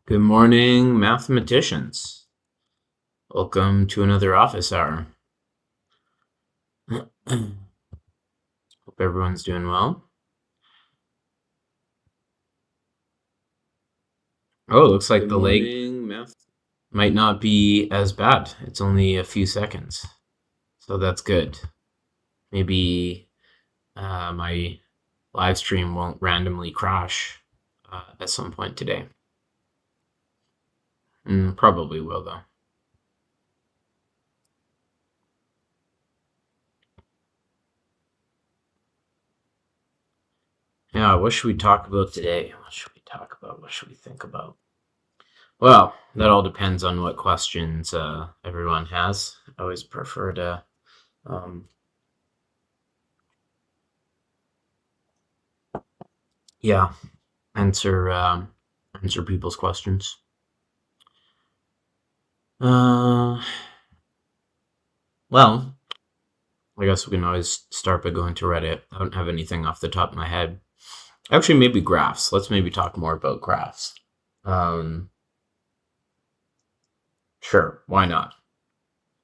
Good morning, mathematicians. Welcome to another office hour. Hope everyone's doing well. Oh, it looks like the lag might not be as bad. It's only a few seconds. So that's good. Maybe my live stream won't randomly crash at some point today. Probably will, though. Yeah, what should we talk about today? What should we talk about? What should we think about? Well, that all depends on what questions everyone has. I always prefer to answer people's questions. Well, I guess we can always start by going to Reddit. I don't have anything off the top of my head. Actually, maybe graphs. Let's maybe talk more about graphs. Sure, why not?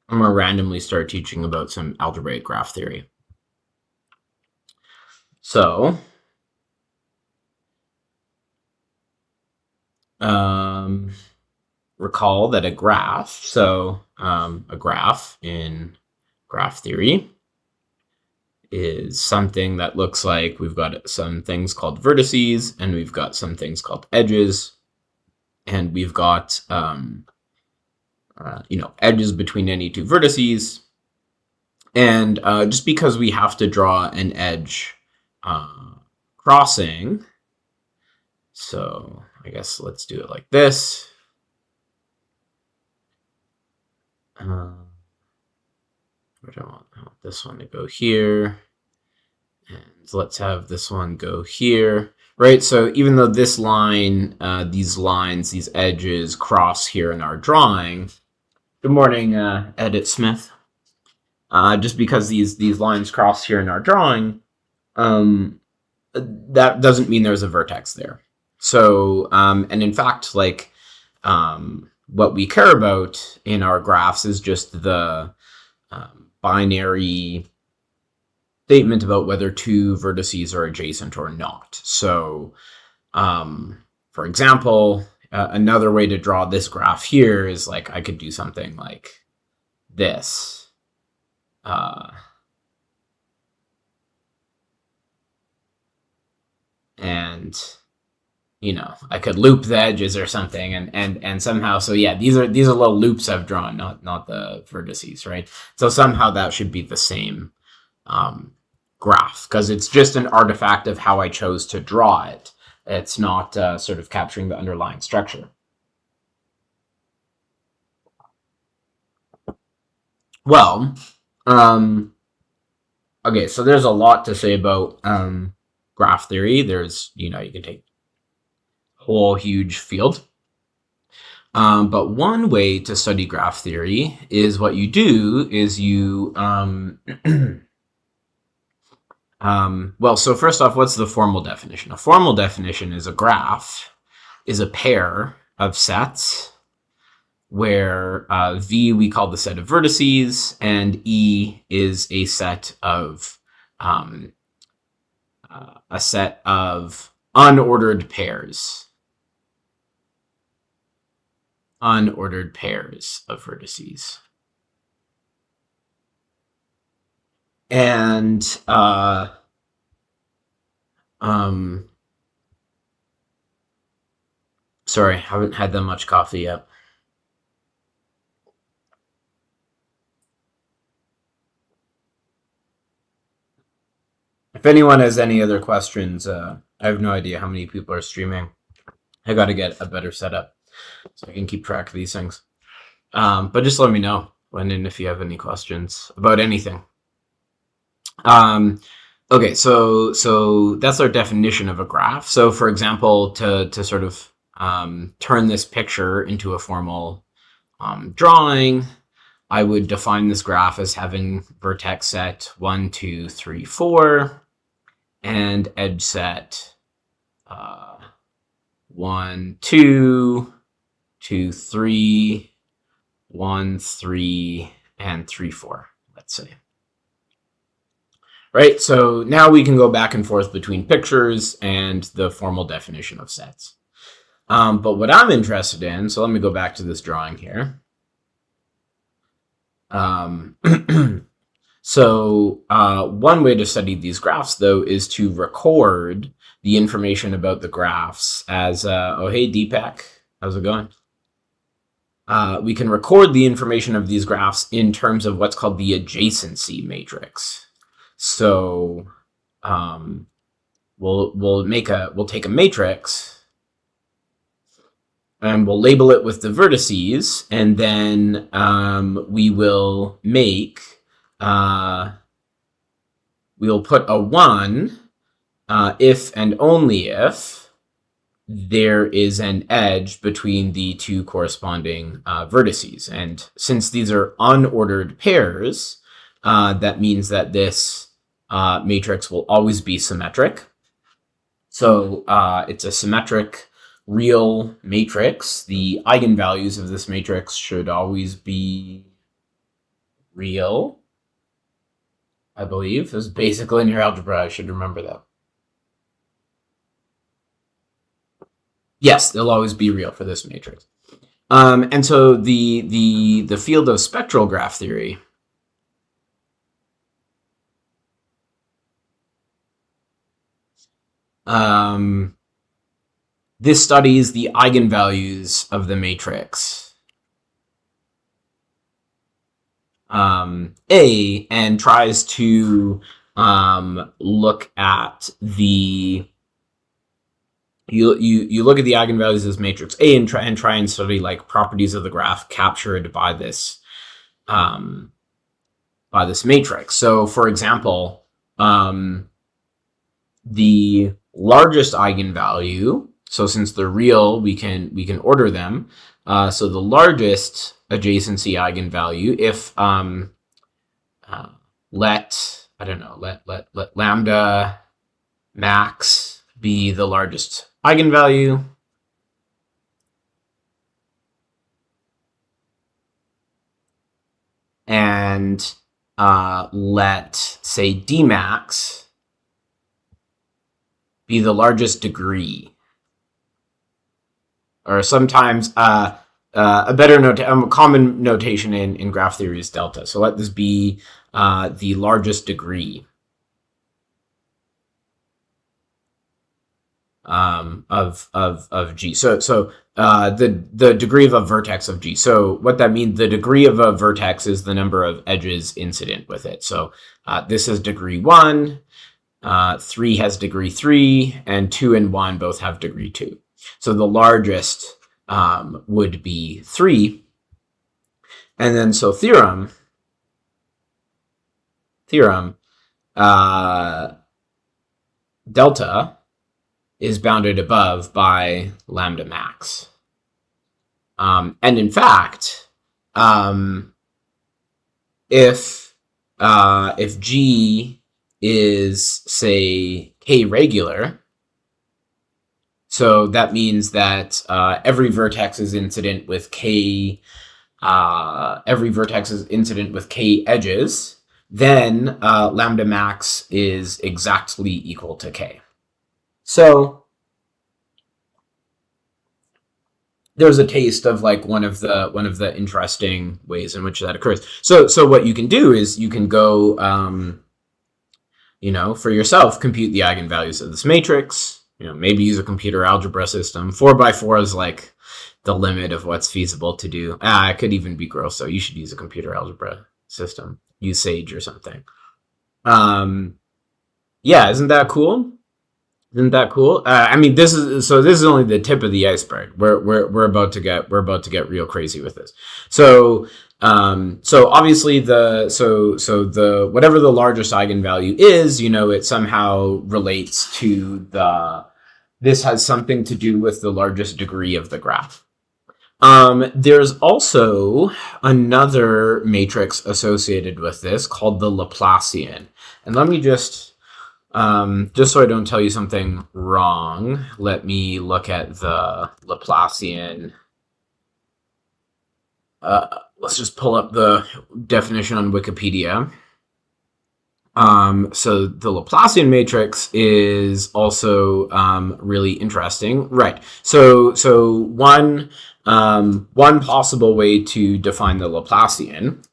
I'm going to randomly start teaching about some algebraic graph theory. So, recall that a graph, a graph in graph theory is something that looks like we've got some things called vertices, and we've got some things called edges, and we've got edges between any two vertices. And just because we have to draw an edge crossing, so I guess let's do it like this. I want this one to go here, and let's have this one go here, right? So even though this line, these lines, these edges cross here in our drawing. Good morning, Edit Smith. Just because these lines cross here in our drawing, that doesn't mean there's a vertex there. So, and in fact, like, what we care about in our graphs is just the binary statement about whether two vertices are adjacent or not. So, for example, another way to draw this graph here is like I could do something like this. And I could loop the edges or something, and somehow, so yeah, these are little loops I've drawn, not the vertices, right? So somehow that should be the same graph, because it's just an artifact of how I chose to draw it. It's not sort of capturing the underlying structure. Well, okay, so there's a lot to say about graph theory. There's, you can take a whole huge field. But one way to study graph theory is what you do is you, well, so first off, what's the formal definition? A formal definition is a graph is a pair of sets where V we call the set of vertices, and E is a set of unordered pairs. Unordered pairs of vertices. And sorry, I haven't had that much coffee yet. If anyone has any other questions, I have no idea how many people are streaming. I got to get a better setup so I can keep track of these things. But just let me know when and if you have any questions about anything. Okay, so that's our definition of a graph. So for example, to sort of turn this picture into a formal drawing, I would define this graph as having vertex set 1, 2, 3, 4, and edge set 1, 2, 2, 3, 1, 3, and 3, 4, let's say. Right, so now we can go back and forth between pictures and the formal definition of sets. But what I'm interested in, so let me go back to this drawing here. So one way to study these graphs, though, is to record the information about the graphs as, oh, hey, Deepak, how's it going? We can record the information of these graphs in terms of what's called the adjacency matrix. So we'll take a matrix and we'll label it with the vertices, and then we will make we'll put a 1 if and only if there is an edge between the two corresponding vertices. And since these are unordered pairs, that means that this matrix will always be symmetric. So it's a symmetric real matrix. The eigenvalues of this matrix should always be real, I believe. This is basic linear algebra. I should remember that. Yes, they'll always be real for this matrix. And so the field of spectral graph theory this studies the eigenvalues of the matrix A and tries to look at the you look at the eigenvalues of this matrix A and try and study like properties of the graph captured by this matrix. So, for example, the largest eigenvalue. So, since they're real, we can order them. So, the largest adjacency eigenvalue, if let lambda max be the largest eigenvalue, and let, say, d max be the largest degree, or sometimes a common notation in graph theory is delta. So let this be the largest degree of G. So the degree of a vertex of G. So what that means, the degree of a vertex is the number of edges incident with it. So this is degree 1, 3 has degree 3, and 2 and 1 both have degree 2. So the largest would be 3. And then so theorem, delta is bounded above by lambda max. And in fact, if G is, say, k regular, so that means that every vertex is incident with k edges, then lambda max is exactly equal to k. So there's a taste of like one of the interesting ways in which that occurs. So what you can do is you can go for yourself, compute the eigenvalues of this matrix. Maybe use a computer algebra system. 4x4 is like the limit of what's feasible to do. It could even be gross, so you should use a computer algebra system. Use Sage or something. Yeah, isn't that cool? Isn't that cool? I mean, this is only the tip of the iceberg. We're about to get real crazy with this. So obviously the whatever the largest eigenvalue is, it somehow relates to this has something to do with the largest degree of the graph. There's also another matrix associated with this called the Laplacian. And let me just so I don't tell you something wrong, let me look at the Laplacian let's just pull up the definition on Wikipedia. So the Laplacian matrix is also really interesting, right? So one possible way to define the Laplacian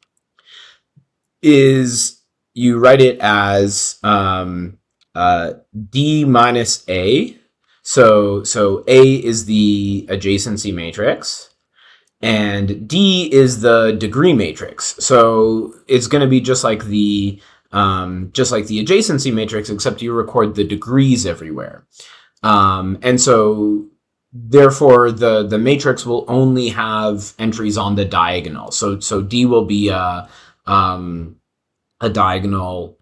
is you write it as D minus A. So A is the adjacency matrix, and D is the degree matrix. So it's going to be just like the adjacency matrix, except you record the degrees everywhere. And so therefore the matrix will only have entries on the diagonal. So D will be a diagonal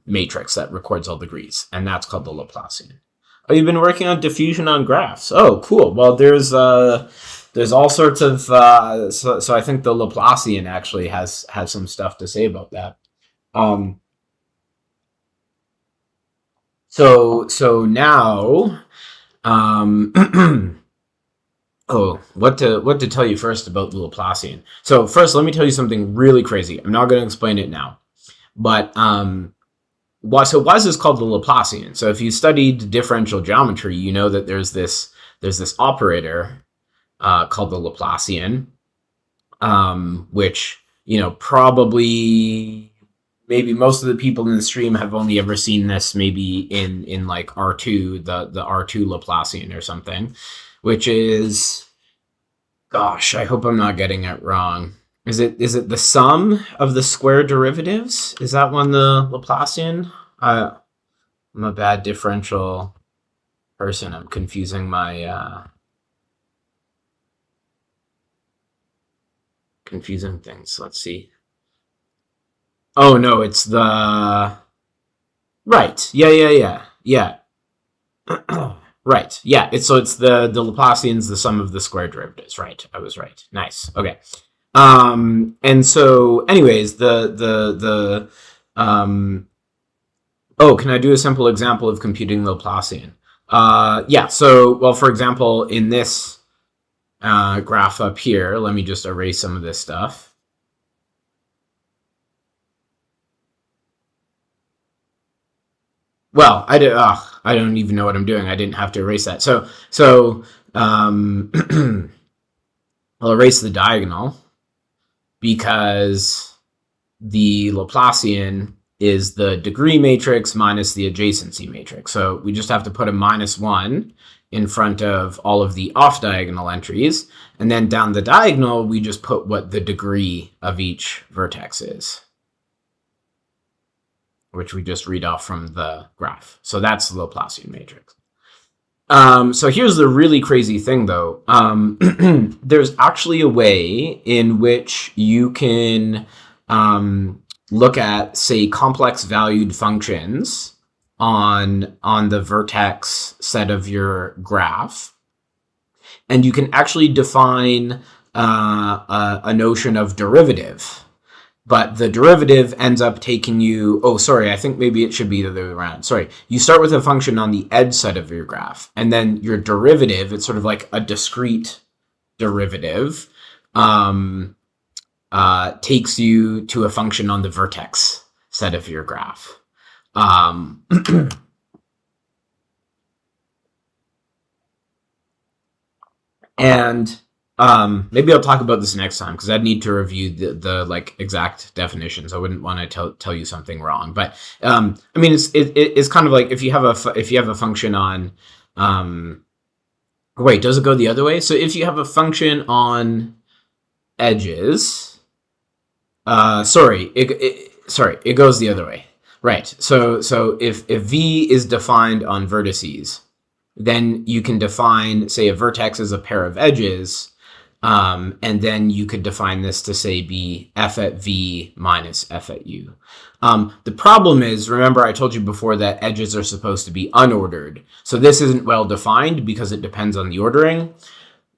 matrix that records all degrees, and that's called the Laplacian. Oh, you've been working on diffusion on graphs. Oh, cool. Well, there's all sorts of so I think the Laplacian actually has some stuff to say about that. So now, oh, what to tell you first about the Laplacian? So first, let me tell you something really crazy. I'm not going to explain it now, but why is this called the Laplacian? So if you studied differential geometry, you know that there's this operator called the Laplacian, which probably maybe most of the people in the stream have only ever seen this maybe in like R2, the R2 Laplacian or something, which is, gosh, I hope I'm not getting it wrong. Is it the sum of the square derivatives? Is that one the Laplacian? I'm a bad differential person. I'm confusing my confusing things. Let's see. Oh no, it's the right. Yeah. Right. Yeah. It's the Laplacian's the sum of the square derivatives. Right. I was right. Nice. Okay. And so anyways, oh, can I do a simple example of computing the Laplacian? Yeah. So, well, for example, in this graph up here, let me just erase some of this stuff. Well, I don't even know what I'm doing. I didn't have to erase that. So I'll erase the diagonal because the Laplacian is the degree matrix minus the adjacency matrix. So we just have to put a -1 in front of all of the off-diagonal entries. And then down the diagonal, we just put what the degree of each vertex is, which we just read off from the graph. So that's the Laplacian matrix. So here's the really crazy thing, though. There's actually a way in which you can look at, say, complex valued functions on the vertex set of your graph. And you can actually define a notion of derivative. But the derivative ends up taking you, oh, sorry, I think maybe it should be the other way around. Sorry, you start with a function on the edge side of your graph, and then your derivative, it's sort of like a discrete derivative, takes you to a function on the vertex side of your graph. And maybe I'll talk about this next time because I'd need to review the like exact definitions. I wouldn't want to tell you something wrong. But I mean, it's kind of like if you have a function on wait, does it go the other way? So if you have a function on edges, sorry, it goes the other way. Right. So if V is defined on vertices, then you can define, say, a vertex as a pair of edges. And then you could define this to, say, be f at v minus f at u. The problem is, remember I told you before that edges are supposed to be unordered. So this isn't well defined because it depends on the ordering.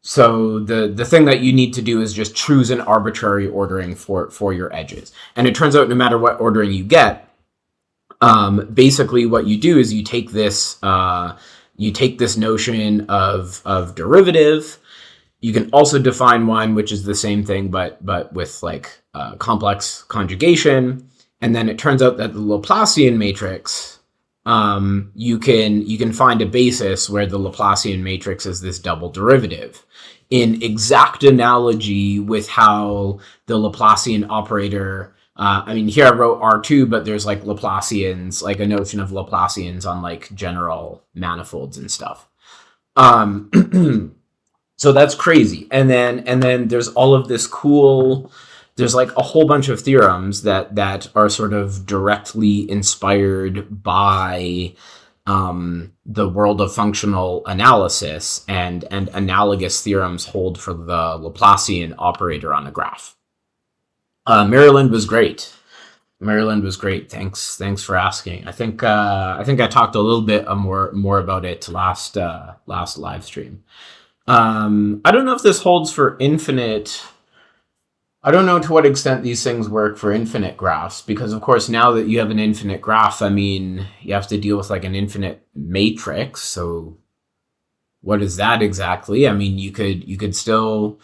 So the thing that you need to do is just choose an arbitrary ordering for your edges. And it turns out no matter what ordering you get, basically what you do is you take this notion of derivative, you can also define one which is the same thing, but with like complex conjugation. And then it turns out that the Laplacian matrix, you can find a basis where the Laplacian matrix is this double derivative, in exact analogy with how the Laplacian operator. I mean, here I wrote R2, but there's like Laplacians, like a notion of Laplacians on like general manifolds and stuff. So that's crazy. And then there's all of this cool. There's like a whole bunch of theorems that are sort of directly inspired by the world of functional analysis, and analogous theorems hold for the Laplacian operator on a graph. Maryland was great. Maryland was great. Thanks for asking. I think I talked a little bit more about it last live stream. I don't know if this holds for infinite. I don't know to what extent these things work for infinite graphs, because of course now that you have an infinite graph, I mean, you have to deal with like an infinite matrix. So what is that exactly? I mean, you could still,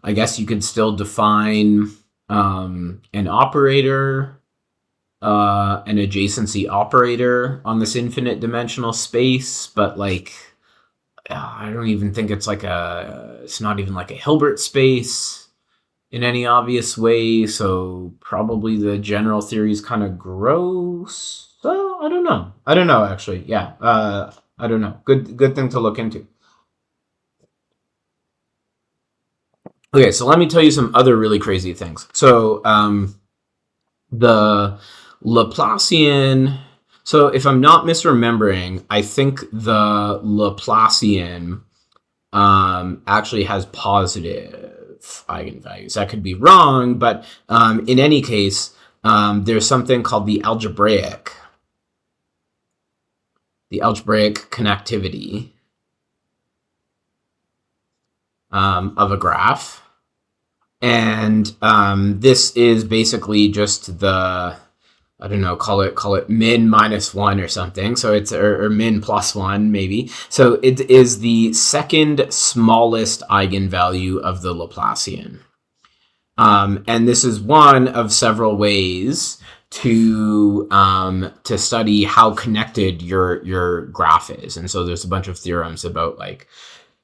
I guess you could still define an operator, an adjacency operator on this infinite dimensional space, but like, I don't even think it's not even like a Hilbert space in any obvious way. So probably the general theory is kind of gross. So I don't know actually. Yeah. I don't know. Good thing to look into. Okay, so let me tell you some other really crazy things. So the Laplacian. So if I'm not misremembering, I think the Laplacian actually has positive eigenvalues. That could be wrong, but in any case, there's something called the algebraic connectivity of a graph. And this is basically just the, I don't know, call it min minus one or something. So it's or min plus one maybe. So it is the second smallest eigenvalue of the Laplacian. And this is one of several ways to study how connected your graph is. And so there's a bunch of theorems about like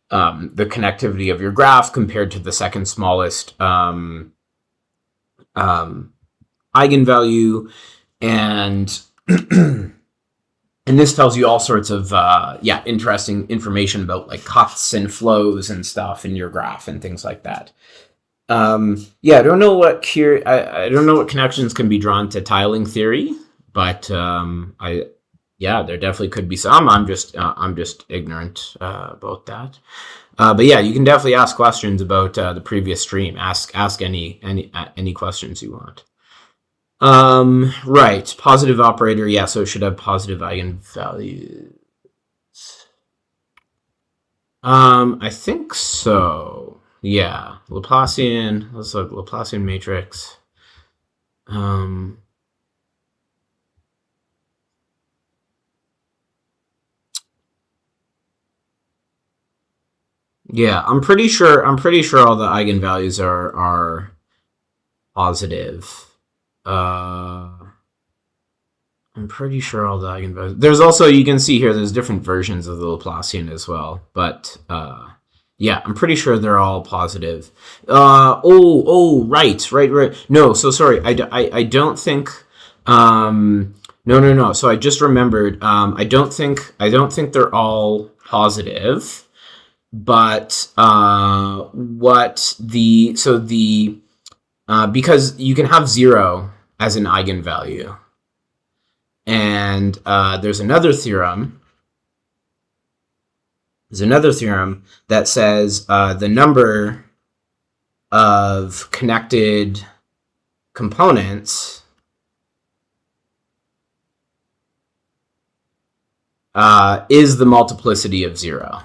the connectivity of your graph compared to the second smallest eigenvalue, and and this tells you all sorts of interesting information about like cuts and flows and stuff in your graph and things like that. I don't know what I don't know what connections can be drawn to tiling theory, but there definitely could be some. I'm just ignorant about that. But yeah, you can definitely ask questions about the previous stream. Ask any questions you want. Right, positive operator. Yeah, so it should have positive eigenvalues. I think so. Yeah, Laplacian. Let's look. Laplacian matrix. Yeah, I'm pretty sure all the eigenvalues are positive. I'm pretty sure all the eigenvalues. There's also, you can see here, there's different versions of the Laplacian as well, but yeah, I'm pretty sure they're all positive. Right. No, so sorry, I don't think. No. So I just remembered. I don't think they're all positive. But because you can have 0 as an eigenvalue, and there's another theorem that says the number of connected components is the multiplicity of 0.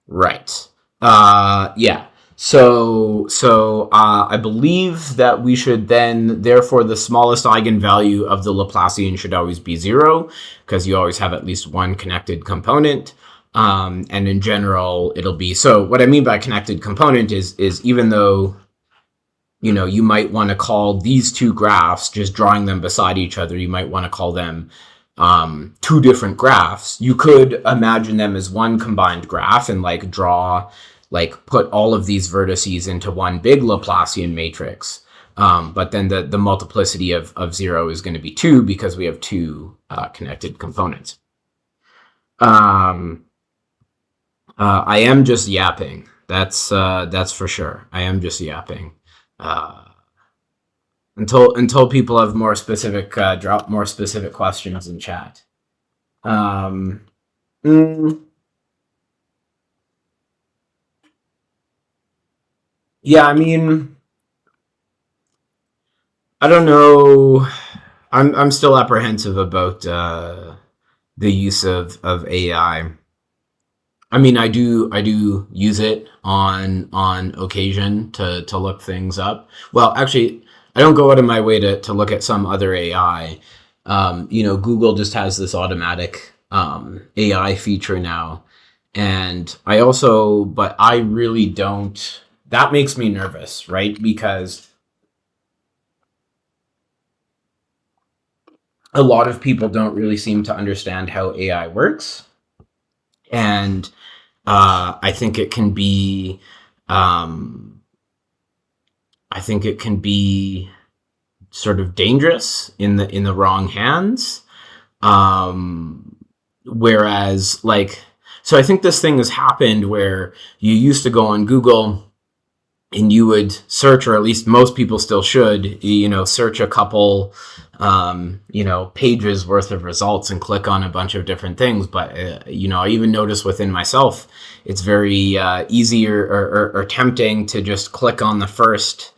Right. Yeah. I believe that we should then, therefore, the smallest eigenvalue of the Laplacian should always be 0, because you always have at least one connected component. And in general, it'll be, so what I mean by connected component is even though, you might want to call these two graphs, just drawing them beside each other, you might want to call them two different graphs. You could imagine them as one combined graph and put all of these vertices into one big Laplacian matrix. But then the multiplicity of 0 is going to be 2 because we have two connected components. I am just yapping. That's for sure. I am just yapping. Until people have more specific drop more specific questions in chat. Yeah, I mean, I don't know. I'm still apprehensive about the use of AI. I mean, I do use it on occasion to look things up. Well, actually, I don't go out of my way to look at some other AI. Google just has this automatic AI feature now, and but I really don't. That makes me nervous, right? Because a lot of people don't really seem to understand how AI works, and I think it can be. I think it can be sort of dangerous in the wrong hands. Whereas, so I think this thing has happened where you used to go on Google and you would search, or at least most people still should, search a couple, pages worth of results and click on a bunch of different things. But, I even notice within myself, it's very easy or tempting to just click on the first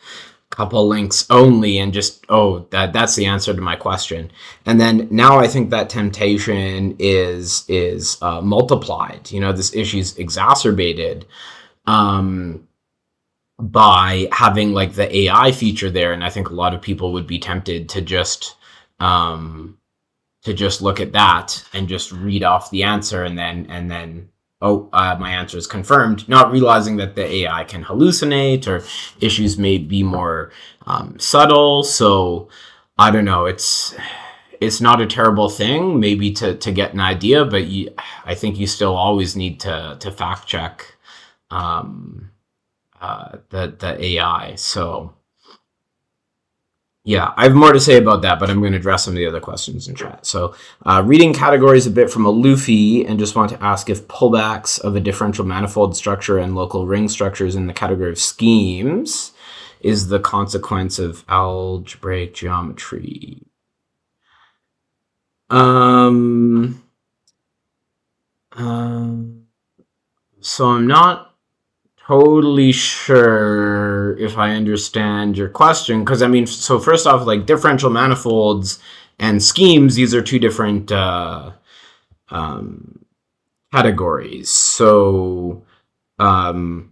couple links only and just, that's the answer to my question. And then now I think that temptation is multiplied. This issue's exacerbated by having the AI feature there, and I think a lot of people would be tempted to just look at that and just read off the answer and then my answer is confirmed, not realizing that the AI can hallucinate or issues may be more subtle. So I don't know. It's not a terrible thing, maybe to get an idea, but I think you still always need to fact check the AI. So yeah, I have more to say about that, but I'm going to address some of the other questions in chat. So reading categories a bit from a Luffy, and just want to ask if pullbacks of a differential manifold structure and local ring structures in the category of schemes is the consequence of algebraic geometry. So I'm not totally sure if I understand your question, because I mean, so first off, differential manifolds and schemes, these are two different categories. So it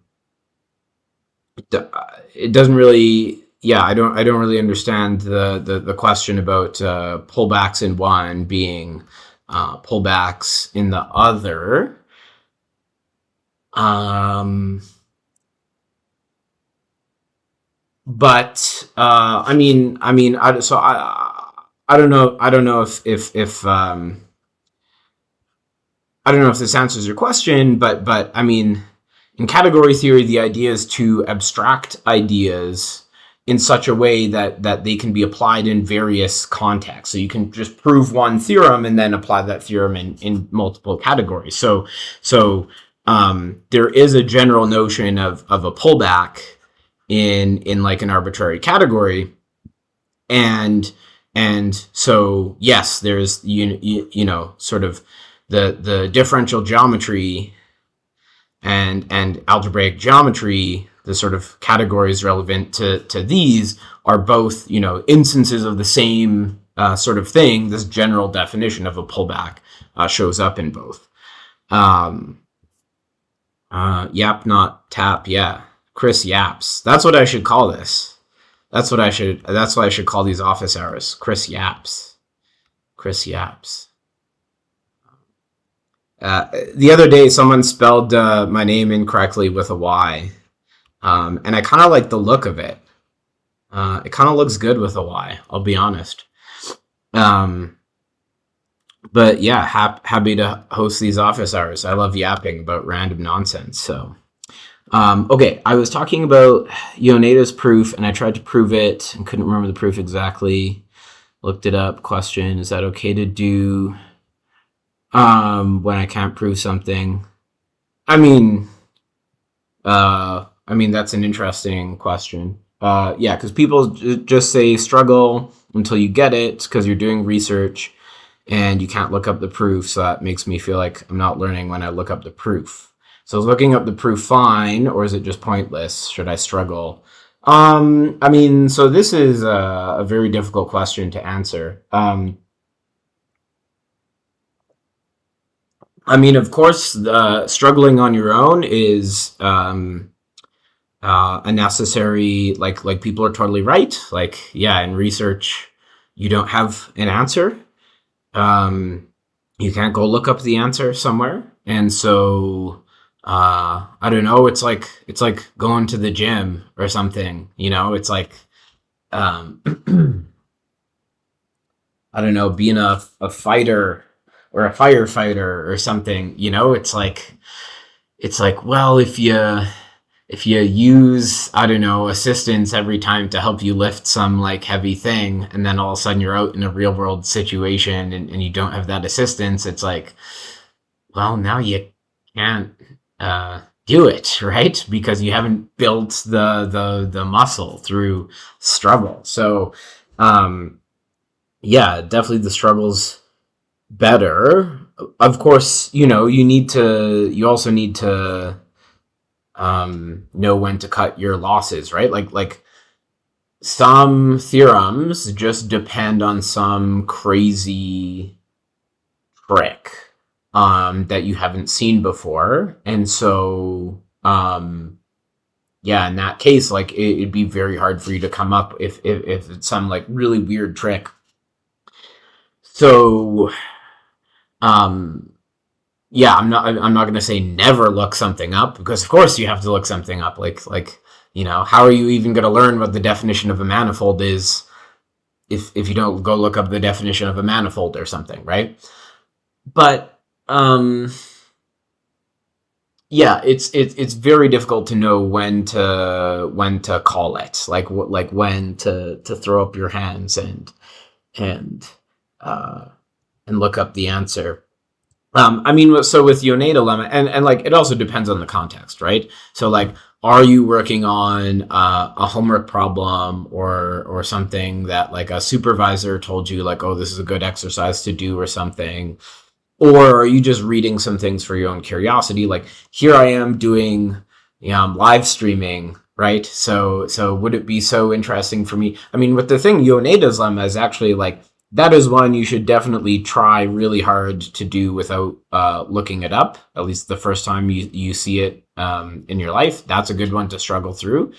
doesn't really, I don't really understand the question about pullbacks in one being pullbacks in the other. But I don't know. I don't know if I don't know if this answers your question, but I mean, in category theory, the idea is to abstract ideas in such a way that they can be applied in various contexts. So you can just prove one theorem and then apply that theorem in multiple categories. So there is a general notion of a pullback in an arbitrary category, and so yes, there's sort of the differential geometry and algebraic geometry, the sort of categories relevant to these are both instances of the same sort of thing. This general definition of a pullback shows up in both. Yap, not tap. Yeah. Chris yaps. That's what I should call this. That's what I should call these office hours. Chris yaps. Chris yaps. The other day, someone spelled my name incorrectly with a Y, and I kind of like the look of it. It kind of looks good with a Y. I'll be honest. But yeah, happy to host these office hours. I love yapping about random nonsense. So, okay, I was talking about Ioneda's proof, and I tried to prove it and couldn't remember the proof exactly. Looked it up. Question: is that okay to do when I can't prove something? I mean, that's an interesting question. Yeah, because people just say struggle until you get it because you're doing research and you can't look up the proof. So that makes me feel like I'm not learning when I look up the proof. So is looking up the proof fine, or is it just pointless? Should I struggle? So this is a very difficult question to answer. Of course, struggling on your own is a necessary, like people are totally right. Like, yeah, in research, you don't have an answer. You can't go look up the answer somewhere. And so, I don't know, it's like going to the gym or something, it's like, I don't know, being a fighter or a firefighter or something, it's like, well, if you use, I don't know, assistance every time to help you lift some like heavy thing, and then all of a sudden you're out in a real world situation and you don't have that assistance, it's like, well, now you can't do it, right? Because you haven't built the muscle through struggle. So, yeah, definitely the struggle's better. Of course, you also need to know when to cut your losses, right? Like some theorems just depend on some crazy trick that you haven't seen before, and so yeah, in that case, like it'd be very hard for you to come up if it's some like really weird trick. So yeah, I'm not going to say never look something up, because of course you have to look something up. Like, how are you even going to learn what the definition of a manifold is if you don't go look up the definition of a manifold or something, right? But, yeah, it's very difficult to know when to call it, like when to throw up your hands and look up the answer. So with Ioneda lemma, and like it also depends on the context, right? So like, are you working on a homework problem or something that like a supervisor told you like, oh, this is a good exercise to do or something? Or are you just reading some things for your own curiosity? Like here I am doing live streaming, right? So would it be so interesting for me? With the thing, Ioneda's lemma is actually like, that is one you should definitely try really hard to do without looking it up, at least the first time you see it in your life. That's a good one to struggle through,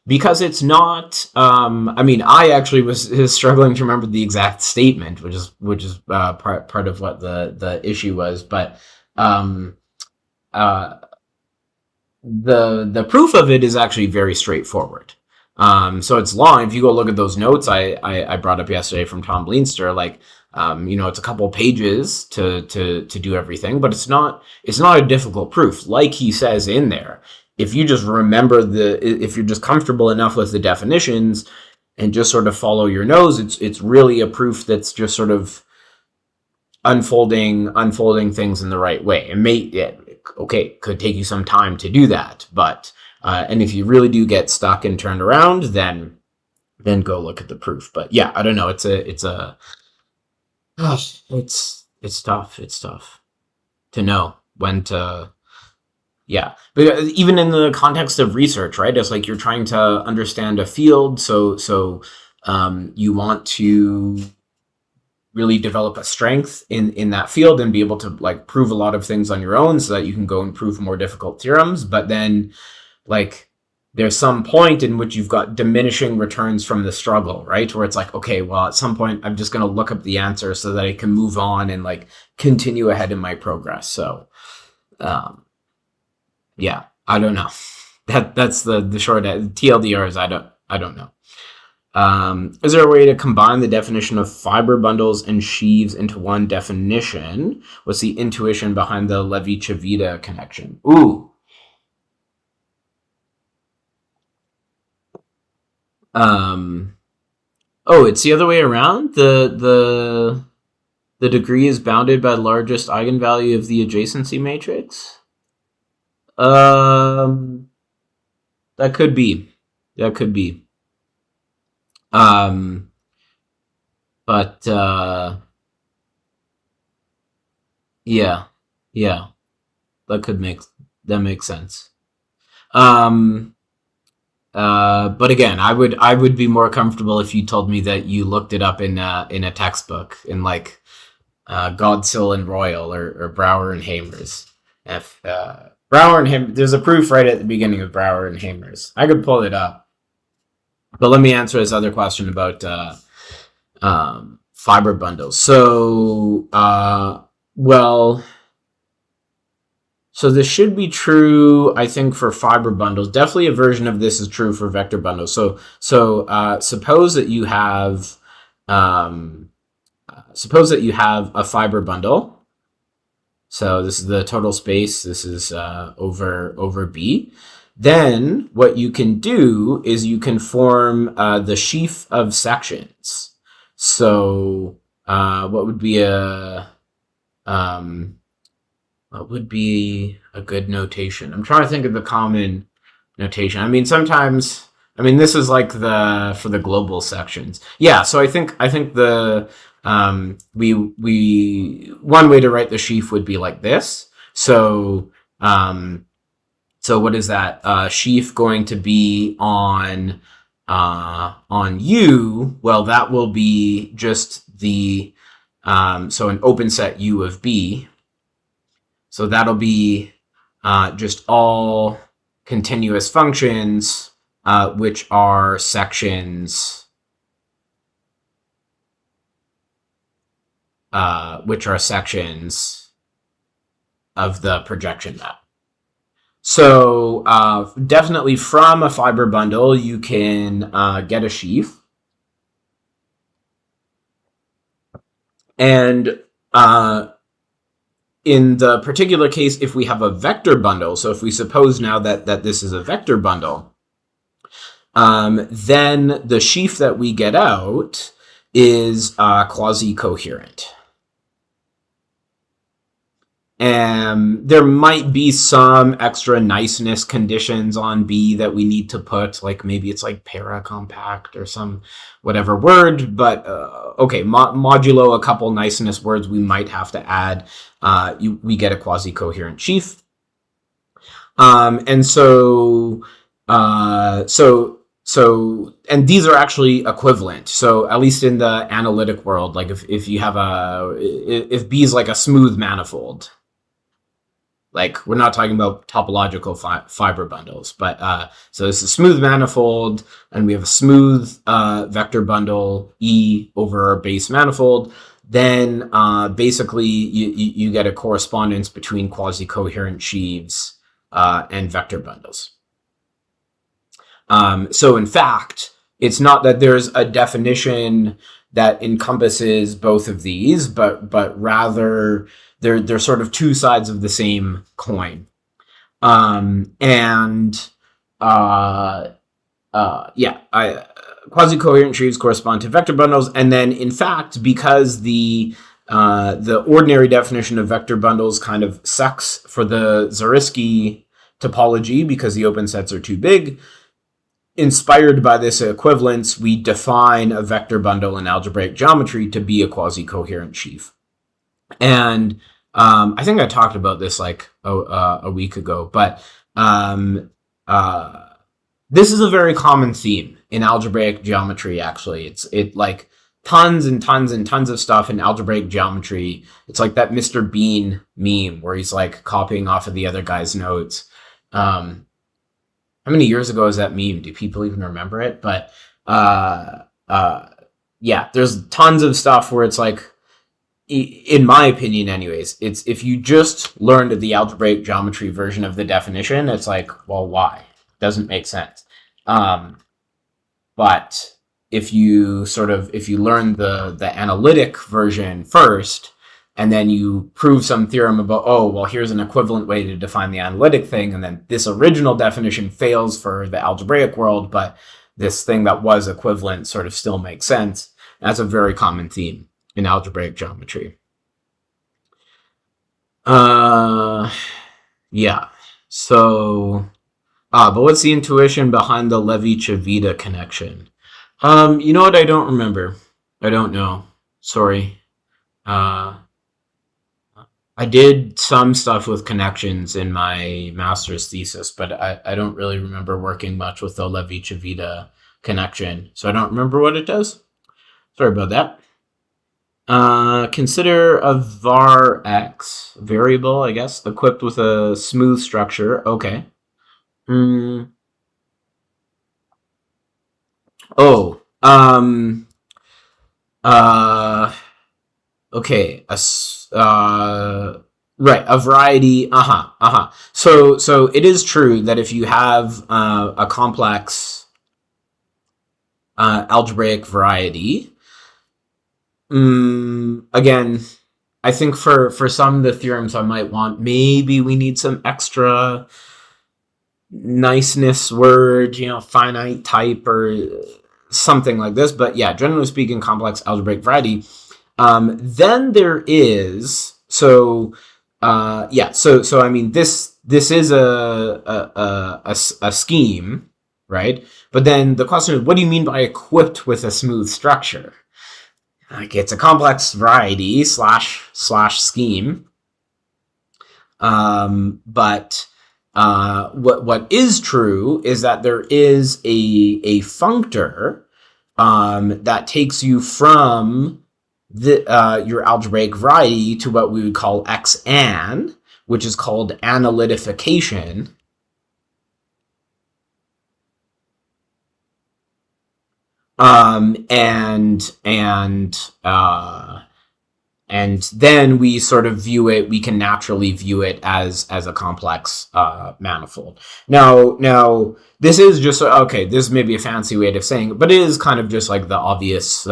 because it's not, I actually was struggling to remember the exact statement, which is part of what the issue was. But the proof of it is actually very straightforward. So it's long. If you go look at those notes I brought up yesterday from Tom Leinster, like, it's a couple pages to do everything, but it's not a difficult proof. Like he says in there, if you just remember if you're just comfortable enough with the definitions and just sort of follow your nose, it's really a proof that's just sort of unfolding things in the right way. It could take you some time to do that, but and if you really do get stuck and turned around, then go look at the proof. But yeah, I don't know. It's tough. It's tough to know when to. Yeah, but even in the context of research, right? It's like you're trying to understand a field, so you want to really develop a strength in that field and be able to like prove a lot of things on your own, so that you can go and prove more difficult theorems. But then, like, there's some point in which you've got diminishing returns from the struggle, right? Where it's like, okay, well, at some point I'm just going to look up the answer so that I can move on and like continue ahead in my progress. So, yeah, I don't know. That's the short TLDR is I don't know. Is there a way to combine the definition of fiber bundles and sheaves into one definition? What's the intuition behind the Levi-Civita connection? Ooh. Oh, it's the other way around. The degree is bounded by the largest eigenvalue of the adjacency matrix. That could be. But yeah, that makes sense. But again, I would be more comfortable if you told me that you looked it up in a textbook in like Godsill and Royal or Brouwer and Hamers. If Brouwer and Hamers, there's a proof right at the beginning of Brouwer and Hamers. I could pull it up. But let me answer this other question about fiber bundles. So, so this should be true, I think, for fiber bundles. Definitely a version of this is true for vector bundles. So suppose that you have a fiber bundle. So this is the total space. This is over B. Then what you can do is you can form the sheaf of sections. So what would be a good notation? I'm trying to think of the common notation. I mean, sometimes, this is like for the global sections. Yeah. So I think the we one way to write the sheaf would be like this. So what is that? Sheaf going to be on U? Well, that will be just the so an open set U of B. So that'll be just all continuous functions which are sections of the projection map. So definitely from a fiber bundle, you can get a sheaf. And in the particular case, if we have a vector bundle, so if we suppose now that this is a vector bundle, then the sheaf that we get out is quasi-coherent. And there might be some extra niceness conditions on B that we need to put, like maybe it's like paracompact or some whatever word, but okay, modulo a couple niceness words we might have to add, we get a quasi-coherent sheaf. And so and these are actually equivalent. So at least in the analytic world, like if you have if B is like a smooth manifold, like we're not talking about topological fiber bundles, but so this is a smooth manifold, and we have a smooth vector bundle E over our base manifold. Then basically you get a correspondence between quasi-coherent sheaves and vector bundles. So in fact, it's not that there's a definition that encompasses both of these, but rather they're sort of two sides of the same coin. Quasi-coherent sheaves correspond to vector bundles, and then in fact, because the ordinary definition of vector bundles kind of sucks for the Zariski topology because the open sets are too big, inspired by this equivalence, we define a vector bundle in algebraic geometry to be a quasi-coherent sheaf. And I think I talked about this like a week ago, but this is a very common theme in algebraic geometry. Actually, it like tons and tons and tons of stuff in algebraic geometry. It's like that Mr. Bean meme where he's like copying off of the other guy's notes. how many years ago is that meme? Do people even remember it? But uh, uh, yeah, there's tons of stuff where it's like, in my opinion anyways, it's if you just learned the algebraic geometry version of the definition, it's like, well, why? Doesn't make sense. But if you learn the analytic version first, and then you prove some theorem about, oh, well, here's an equivalent way to define the analytic thing, and then this original definition fails for the algebraic world, but this thing that was equivalent sort of still makes sense. That's a very common theme in algebraic geometry. Yeah. So, but what's the intuition behind the Levi-Civita connection? You know what? I don't remember. I don't know. Sorry. I did some stuff with connections in my master's thesis, but I don't really remember working much with the Levi-Civita connection. So I don't remember what it does. Sorry about that. Consider a var x variable, I guess, equipped with a smooth structure. Okay. Oh. Okay. Right. A variety. So it is true that if you have a complex algebraic variety, again, I think for some of the theorems I might want, maybe we need some extra niceness word, finite type or something like this. But yeah, generally speaking, complex algebraic variety. Then there is, so I mean, this is a scheme, right? But then the question is, what do you mean by equipped with a smooth structure? Like, it's a complex variety slash scheme. But what is true is that there is a functor that takes you from your algebraic variety to what we would call xan, which is called analytification. And then we sort of view it, we can naturally view it as a complex manifold. Now this is just, okay, this may be a fancy way of saying it, but it is kind of just like the obvious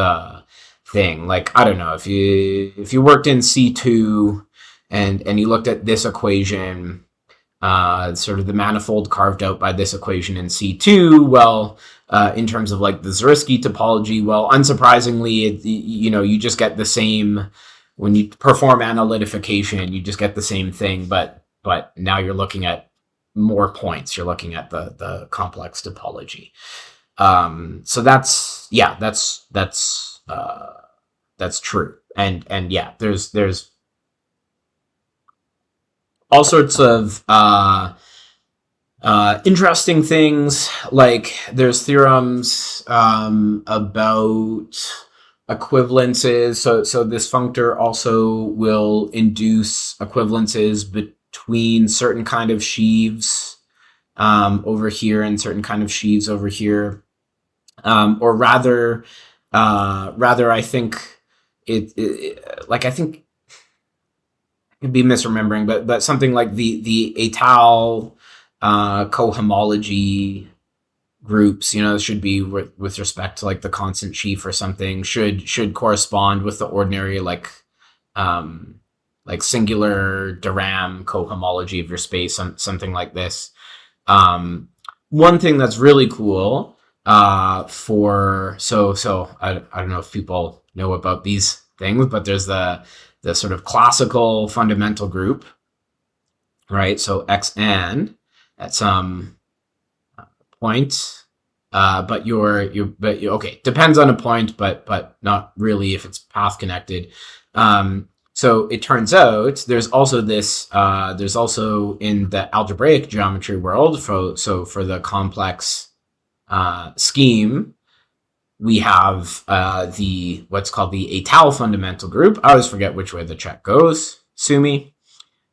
thing. Like, I don't know, if you worked in C2 and you looked at this equation, sort of the manifold carved out by this equation in C2, well, in terms of like the Zariski topology, well, unsurprisingly, you just get the same, when you perform analytification, you just get the same thing, but now you're looking at more points. You're looking at the complex topology. So that's true. And yeah, there's all sorts of interesting things, like there's theorems about equivalences. So this functor also will induce equivalences between certain kind of sheaves over here and certain kind of sheaves over here. Or rather, I think I think I could be misremembering, but something like the étal cohomology groups, should be with respect to like the constant sheaf or something, should correspond with the ordinary like singular de Rham cohomology of your space, something like this. One thing that's really cool so I don't know if people know about these things, but there's the sort of classical fundamental group, right? So xn at some point, but okay, depends on a point, but not really if it's path connected. So it turns out there's also this, there's also in the algebraic geometry world, so for the complex scheme, we have what's called the étal fundamental group. I always forget which way the check goes. Sue me.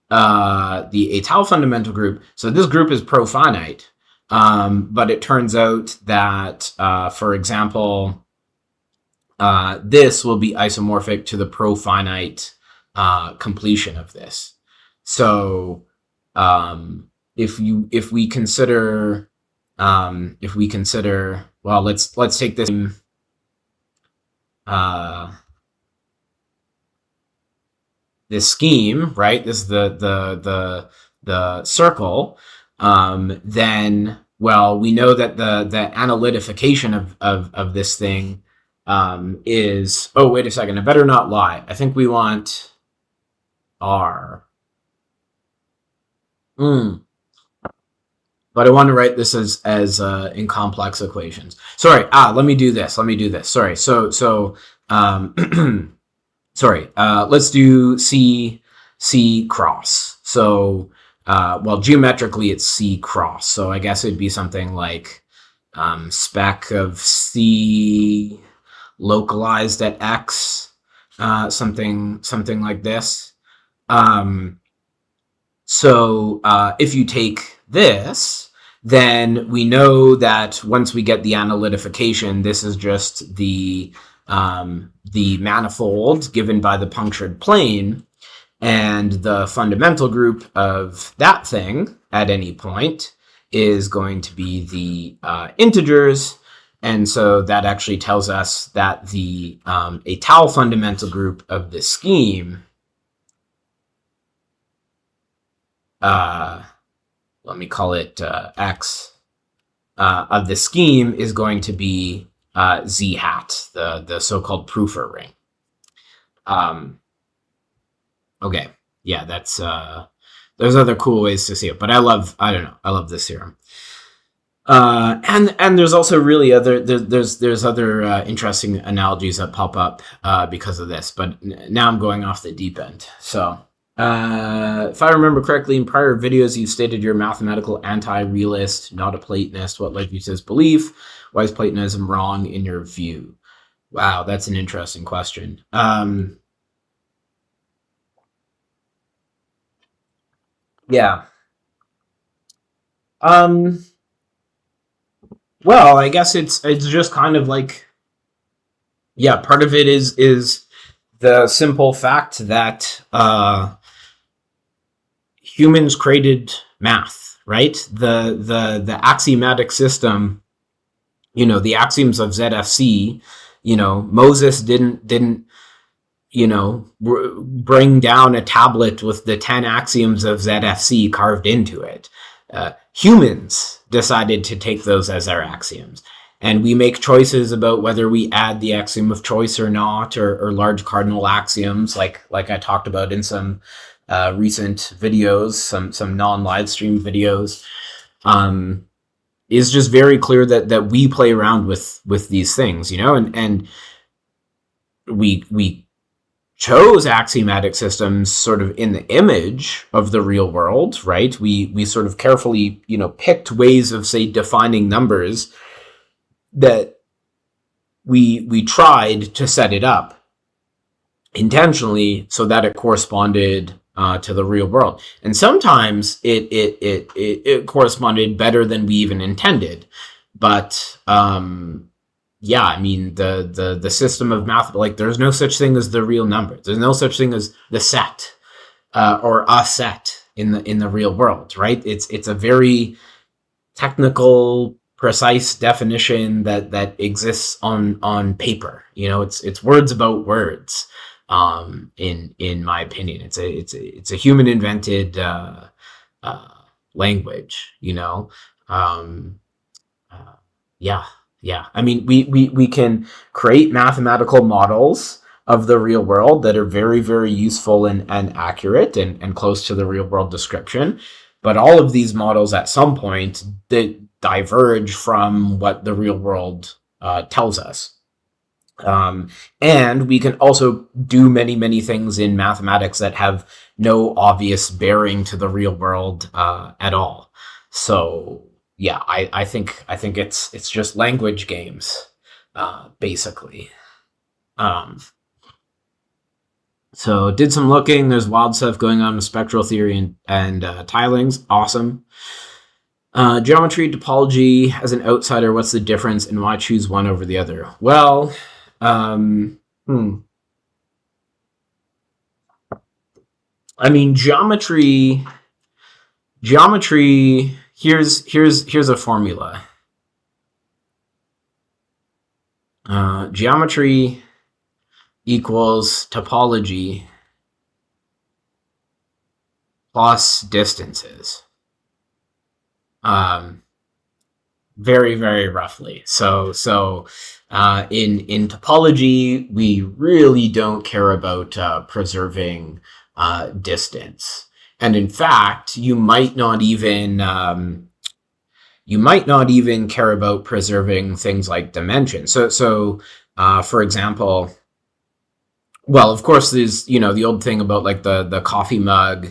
The étal fundamental group. So this group is profinite, But it turns out that, for example, this will be isomorphic to the profinite completion of this. So if we consider well, let's take this this scheme, right? This is the circle. Then, well, we know that the analytification of this thing is, oh, wait a second, I better not lie. I think we want R. But I want to write this as in complex equations. Sorry, let me do this. Sorry, so sorry, let's do C cross. So, well, geometrically it's C cross. So I guess it'd be something like spec of C localized at X, something like this. So if you take this, then we know that once we get the analytification, this is just the manifold given by the punctured plane, and the fundamental group of that thing at any point is going to be the integers. And so that actually tells us that the a tau fundamental group of this scheme, let me call it X, of the scheme is going to be Z hat, the so-called proofer ring. Okay, yeah, that's there's other cool ways to see it, but I love this theorem. And there's also really there's other interesting analogies that pop up because of this, but now I'm going off the deep end. So if I remember correctly, in prior videos you stated you're a mathematical anti-realist, not a Platonist. What led you to this belief? Why is Platonism wrong in your view? Wow, that's an interesting question. Yeah. Well, I guess it's just kind of like, yeah, part of it is the simple fact that humans created math, right? The axiomatic system, the axioms of ZFC, Moses didn't bring down a tablet with the 10 axioms of ZFC carved into it. Humans decided to take those as our axioms. And we make choices about whether we add the axiom of choice or not, or large cardinal axioms, like I talked about in some recent videos, some non-live stream videos. Is just very clear that we play around with these things, and we chose axiomatic systems sort of in the image of the real world, right? We sort of carefully, picked ways of, say, defining numbers that we tried to set it up intentionally so that it corresponded to the real world. And sometimes it corresponded better than we even intended. But yeah, I mean, the system of math, like, there's no such thing as the real number. There's no such thing as the set or a set in the real world, right? It's a very technical, precise definition that exists on paper. It's words about words. In my opinion, it's a human invented language. Yeah. I mean, we can create mathematical models of the real world that are very, very useful and accurate and close to the real world description. But all of these models at some point they diverge from what the real world tells us. And we can also do many, many things in mathematics that have no obvious bearing to the real world at all. So yeah, I think it's just language games, basically. So did some looking. There's wild stuff going on with spectral theory and tilings. Awesome. Geometry, topology, as an outsider, what's the difference and why choose one over the other? Well, I mean, geometry, here's a formula. Geometry equals topology plus distances. Very, very roughly. So in topology, we really don't care about preserving distance, and in fact, you might not even care about preserving things like dimension. So for example, well, of course, there's the old thing about like the coffee mug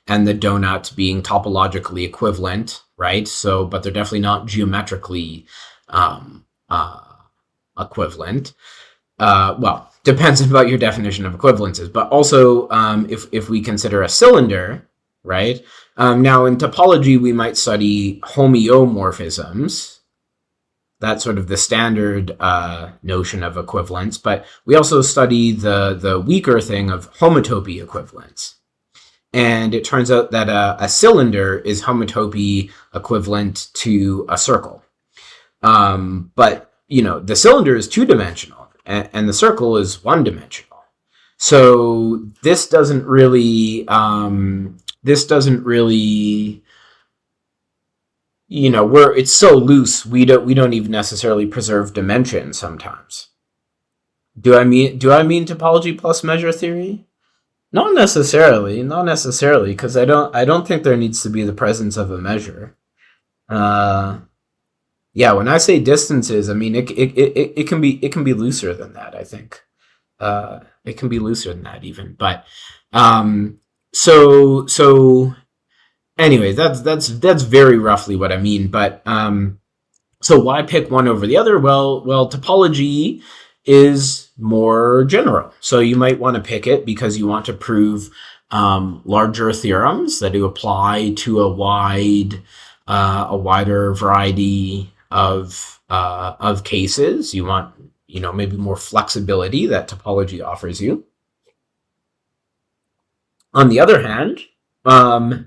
and the donut being topologically equivalent, right? So, but they're definitely not geometrically um, uh, equivalent. Well, depends about your definition of equivalences, but also if we consider a cylinder, right? Now in topology, we might study homeomorphisms. That's sort of the standard notion of equivalence, but we also study the weaker thing of homotopy equivalence. And it turns out that a cylinder is homotopy equivalent to a circle. But the cylinder is two-dimensional and the circle is one-dimensional. So this doesn't really where it's so loose we don't even necessarily preserve dimension sometimes. Do I mean topology plus measure theory? Not necessarily, because I don't think there needs to be the presence of a measure. Yeah, when I say distances, I mean it can be looser than that. I think it can be looser than that even. But so anyway, that's very roughly what I mean. But so why pick one over the other? Well, topology is more general, so you might want to pick it because you want to prove larger theorems that do apply to a wider variety of cases. You want maybe more flexibility that topology offers you. On the other hand,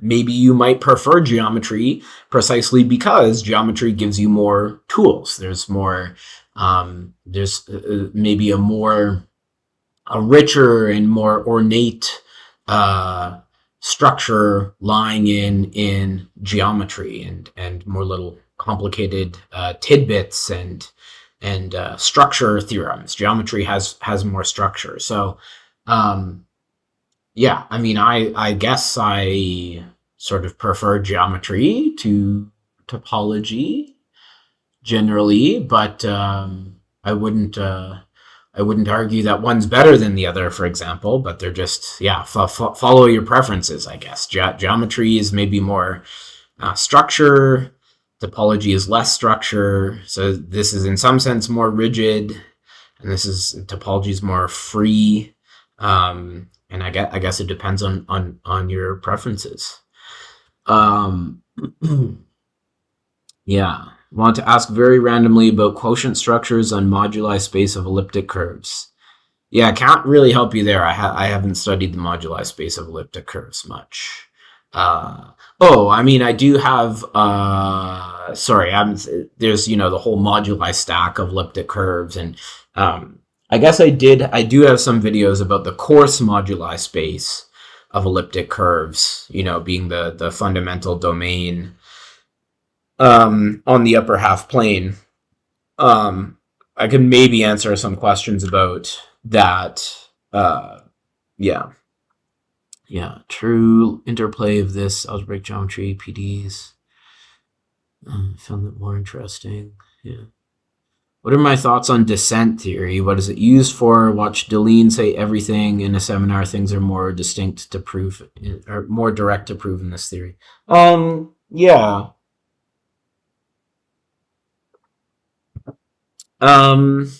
maybe you might prefer geometry precisely because geometry gives you more tools. There's more, there's maybe a richer and more ornate structure lying in geometry and more little complicated tidbits and structure theorems. Geometry has more structure. So yeah, I mean, I guess I sort of prefer geometry to topology generally, but I wouldn't argue that one's better than the other, for example. But they're just follow your preferences, I guess. Geometry is maybe more structure. Topology is less structure. So this is in some sense more rigid, and topology is more free. And I guess it depends on your preferences. Yeah. Want to ask very randomly about quotient structures on moduli space of elliptic curves. Yeah, I can't really help you there. I haven't studied the moduli space of elliptic curves much. I mean, I do have. There's the whole moduli stack of elliptic curves, and I guess I do have some videos about the coarse moduli space of elliptic curves, being the fundamental domain on the upper half plane. I can maybe answer some questions about that. Yeah. True interplay of this algebraic geometry, PDs. Found that more interesting. Yeah. What are my thoughts on descent theory? What is it used for? Watch Deline say everything in a seminar. Things are more distinct to prove, or more direct to prove in this theory. Yeah. Hmm.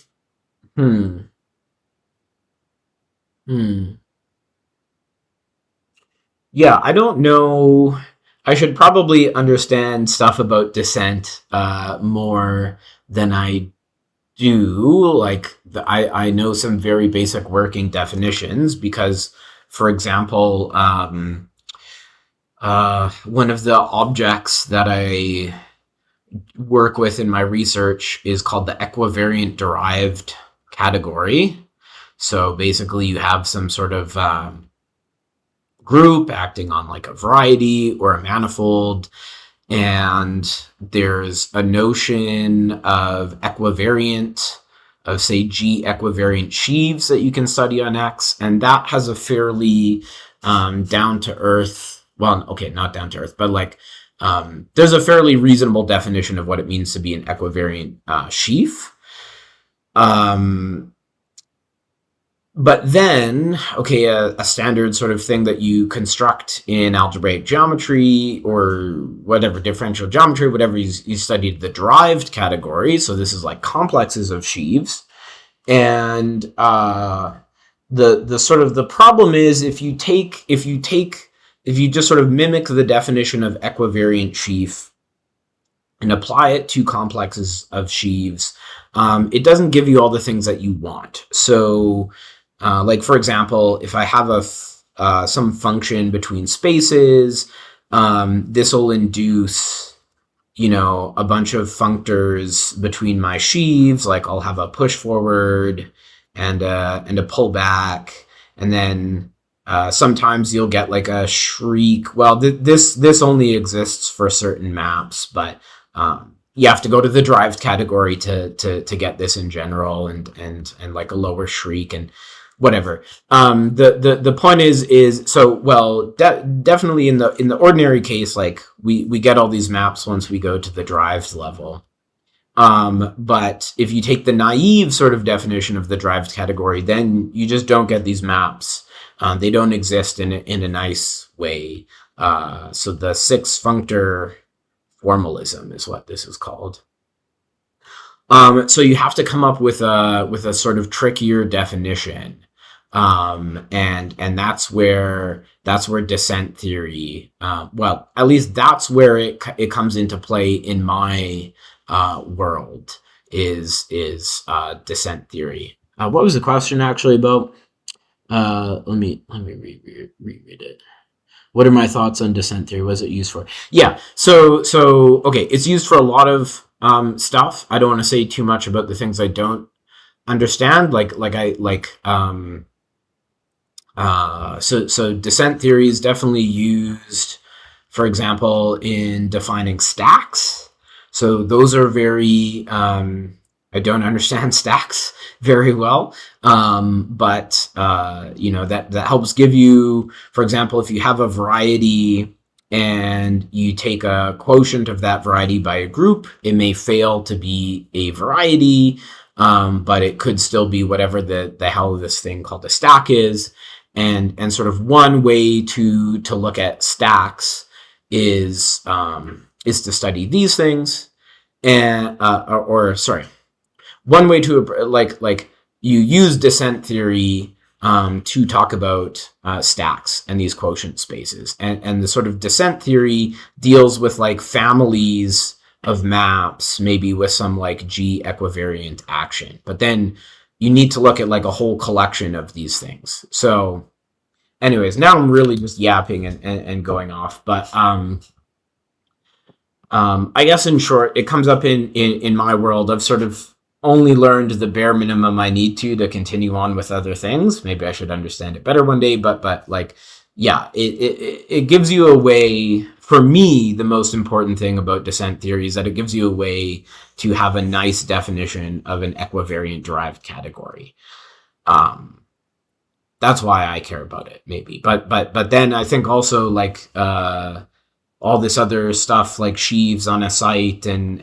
Yeah, I don't know I should probably understand stuff about descent more than I do. Like I know some very basic working definitions because, for example, one of the objects that I work with in my research is called the equivariant derived category. So basically, you have some sort of group acting on like a variety or a manifold, and there's a notion of equivariant, of say G equivariant sheaves that you can study on X, and that has a fairly down to earth, well, okay, not down to earth, but like there's a fairly reasonable definition of what it means to be an equivariant sheaf. But then, okay, a standard sort of thing that you construct in algebraic geometry or whatever, differential geometry, whatever you studied, the derived category. So this is like complexes of sheaves. And the sort of the problem is if you just sort of mimic the definition of equivariant sheaf and apply it to complexes of sheaves, it doesn't give you all the things that you want. So like, for example, if I have some function between spaces, this will induce, a bunch of functors between my sheaves. Like I'll have a push forward and a pull back, and then sometimes you'll get like a shriek. Well, this only exists for certain maps, but you have to go to the derived category to get this in general, and like a lower shriek and whatever. The point is so, well, definitely in the ordinary case, like we get all these maps once we go to the derived level. But if you take the naive sort of definition of the derived category, then you just don't get these maps. They don't exist in a nice way. So the six functor formalism is what this is called. So you have to come up with a sort of trickier definition. And that's where descent theory, well, at least that's where it comes into play in my world, is descent theory. What was the question actually about? Let me reread it. What are my thoughts on descent theory? What is it used for? Yeah. So okay, it's used for a lot of stuff. I don't want to say too much about the things I don't understand. So descent theory is definitely used, for example, in defining stacks. So those are very, I don't understand stacks very well, but that helps give you, for example, if you have a variety and you take a quotient of that variety by a group, it may fail to be a variety, but it could still be whatever the hell this thing called a stack is. And sort of one way to look at stacks is to study these things, and one way to like you use descent theory to talk about stacks and these quotient spaces, and the sort of descent theory deals with like families of maps, maybe with some like G equivariant action, but then you need to look at like a whole collection of these things. So anyways, now I'm really just yapping and going off, but I guess in short, it comes up in my world. I've sort of only learned the bare minimum I need to continue on with other things. Maybe I should understand it better one day, but like, yeah, it gives you a way. For me, the most important thing about descent theory is that it gives you a way to have a nice definition of an equivariant derived category. That's why I care about it, maybe. But then I think also like all this other stuff like sheaves on a site and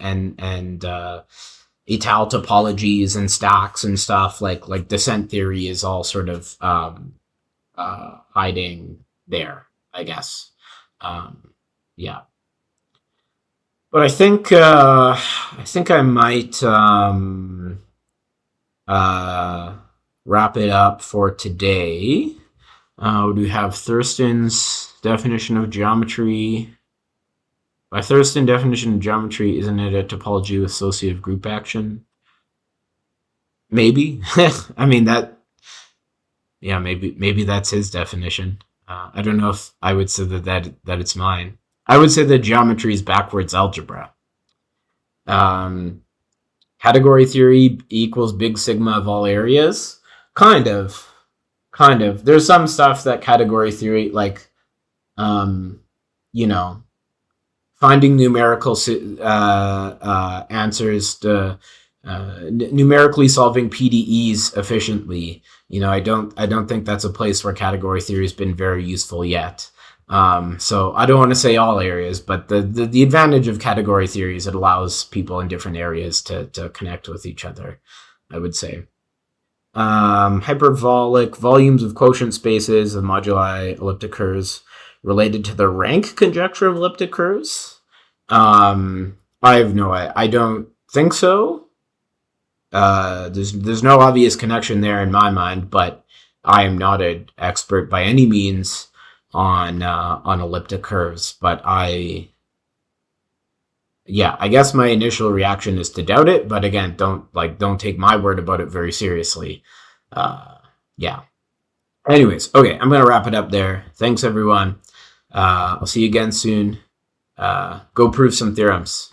etal topologies and stacks and stuff like descent theory is all sort of hiding there, I guess. Yeah. But I think I might wrap it up for today. We have Thurston's definition of geometry. By Thurston definition of geometry, isn't it a topology with associative group action? Maybe. I mean that. Yeah, maybe that's his definition. I don't know if I would say that it's mine. I would say that geometry is backwards algebra. Um, Category theory equals big sigma of all areas. Kind of. There's some stuff that category theory, like, um, you know, finding numerical answers to numerically solving PDEs efficiently. I don't think that's a place where category theory has been very useful yet. So I don't want to say all areas, but the advantage of category theory is it allows people in different areas to connect with each other, I would say. Hyperbolic volumes of quotient spaces of moduli elliptic curves related to the rank conjecture of elliptic curves. I don't think so. There's no obvious connection there in my mind, but I am not an expert by any means on elliptic curves. But I guess my initial reaction is to doubt it. But again, don't take my word about it very seriously. Yeah. Anyways, okay, I'm gonna wrap it up there. Thanks everyone. I'll see you again soon. Go prove some theorems.